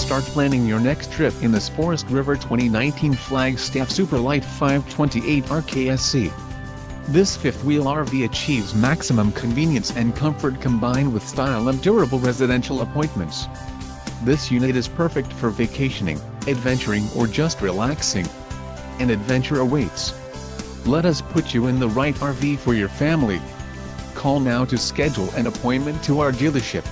Start planning your next trip in this Forest River 2019 Flagstaff Super Lite 528RKSC. This fifth-wheel RV achieves maximum convenience and comfort combined with style and durable residential appointments. This unit is perfect for vacationing, adventuring or just relaxing. An adventure awaits. Let us put you in the right RV for your family. Call now to schedule an appointment to our dealership.